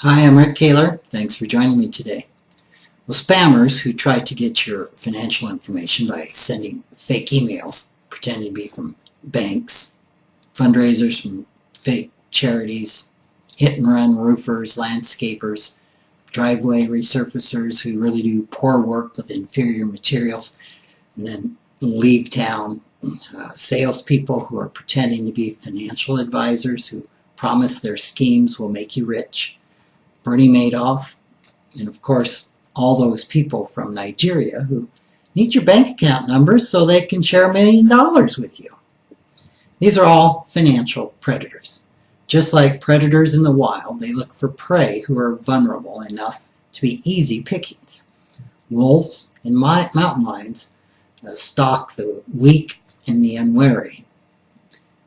Hi, I'm Rick Kaler. Thanks for joining me today. Well, spammers who try to get your financial information by sending fake emails, pretending to be from banks, fundraisers from fake charities, hit-and-run roofers, landscapers, driveway resurfacers who really do poor work with inferior materials and then leave town, salespeople who are pretending to be financial advisors who promise their schemes will make you rich, Bernie Madoff, and of course all those people from Nigeria who need your bank account numbers so they can share $1 million with you. These are all financial predators. Just like predators in the wild, they look for prey who are vulnerable enough to be easy pickings. Wolves and mountain lions stalk the weak and the unwary,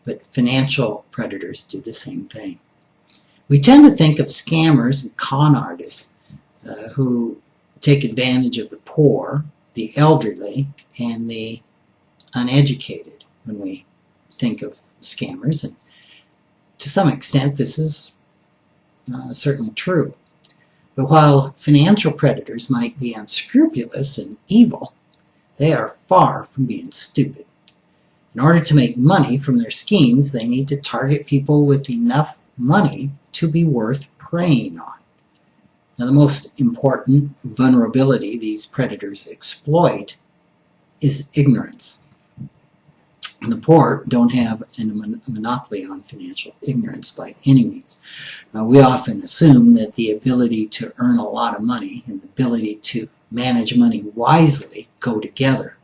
but financial predators do the same thing. We tend to think of scammers and con artists who take advantage of the poor, the elderly, and the uneducated when we think of scammers. And to some extent, this is certainly true. But while financial predators might be unscrupulous and evil, they are far from being stupid. In order to make money from their schemes, they need to target people with enough money to be worth preying on. Now, the most important vulnerability these predators exploit is ignorance. The poor don't have a monopoly on financial ignorance by any means. We often assume that the ability to earn a lot of money and the ability to manage money wisely go together.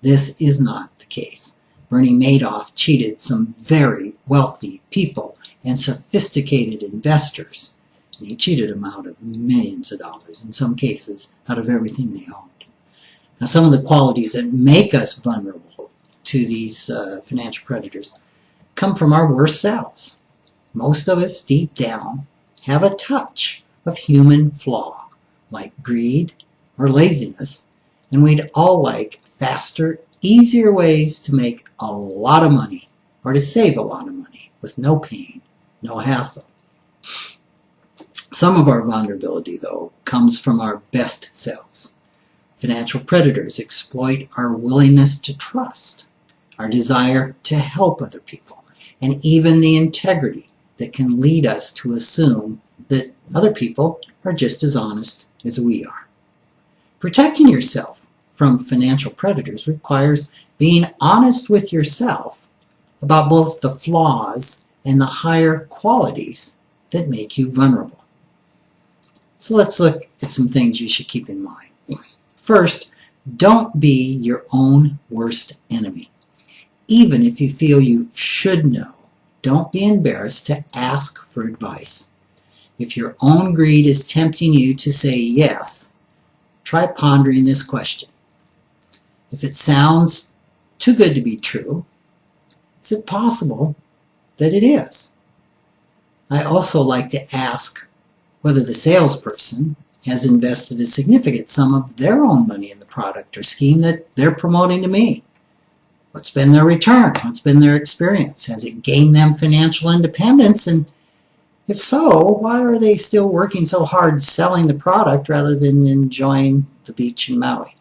This is not the case. Bernie Madoff cheated some very wealthy people and sophisticated investors. And he cheated them out of millions of dollars, in some cases out of everything they owned. Now, some of the qualities that make us vulnerable to these financial predators come from our worst selves. Most of us, deep down, have a touch of human flaw, like greed or laziness, and we'd all like faster, easier ways to make a lot of money or to save a lot of money with no pain, no hassle. Some of our vulnerability, though, comes from our best selves. Financial predators exploit our willingness to trust, our desire to help other people, and even the integrity that can lead us to assume that other people are just as honest as we are. Protecting yourself from financial predators requires being honest with yourself about both the flaws and the higher qualities that make you vulnerable. So let's look at some things you should keep in mind. First, don't be your own worst enemy. Even if you feel you should know, don't be embarrassed to ask for advice. If your own greed is tempting you to say yes, try pondering this question. If it sounds too good to be true, is it possible that it is? I also like to ask whether the salesperson has invested a significant sum of their own money in the product or scheme that they're promoting to me. What's been their return? What's been their experience? Has it gained them financial independence? And if so, why are they still working so hard selling the product rather than enjoying the beach in Maui?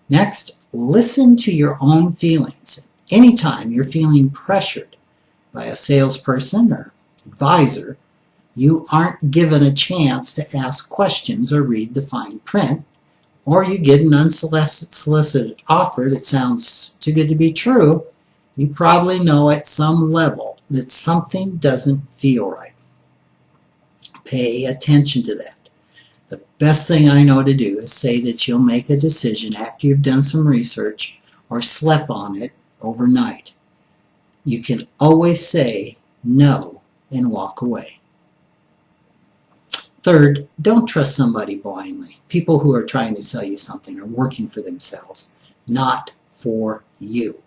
Next, listen to your own feelings. Anytime you're feeling pressured by a salesperson or advisor, you aren't given a chance to ask questions or read the fine print, or you get an unsolicited offer that sounds too good to be true, you probably know at some level that something doesn't feel right. Pay attention to that. The best thing I know to do is say that you'll make a decision after you've done some research or slept on it overnight. You can always say no and walk away. Third, don't trust somebody blindly. People who are trying to sell you something are working for themselves, not for you.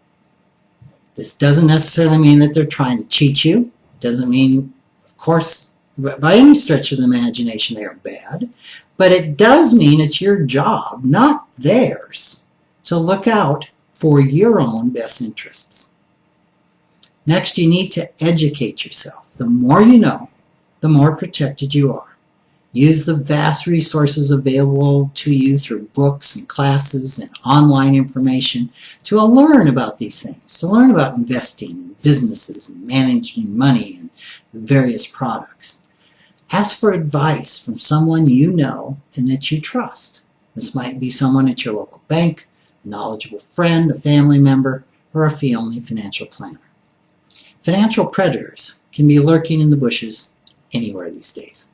This doesn't necessarily mean that they're trying to cheat you. Doesn't mean, of course, by any stretch of the imagination they are bad. But it does mean it's your job, not theirs, to look out for your own best interests. Next, you need to educate yourself. The more you know, the more protected you are. Use the vast resources available to you through books and classes and online information to learn about these things, to learn about investing, businesses, and managing money and various products. Ask for advice from someone you know and that you trust. This might be someone at your local bank, a knowledgeable friend, a family member, or a family financial planner. Financial predators can be lurking in the bushes anywhere these days.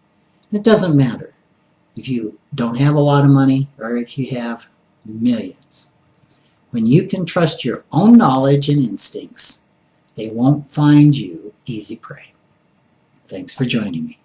It doesn't matter if you don't have a lot of money or if you have millions. When you can trust your own knowledge and instincts, they won't find you easy prey. Thanks for joining me.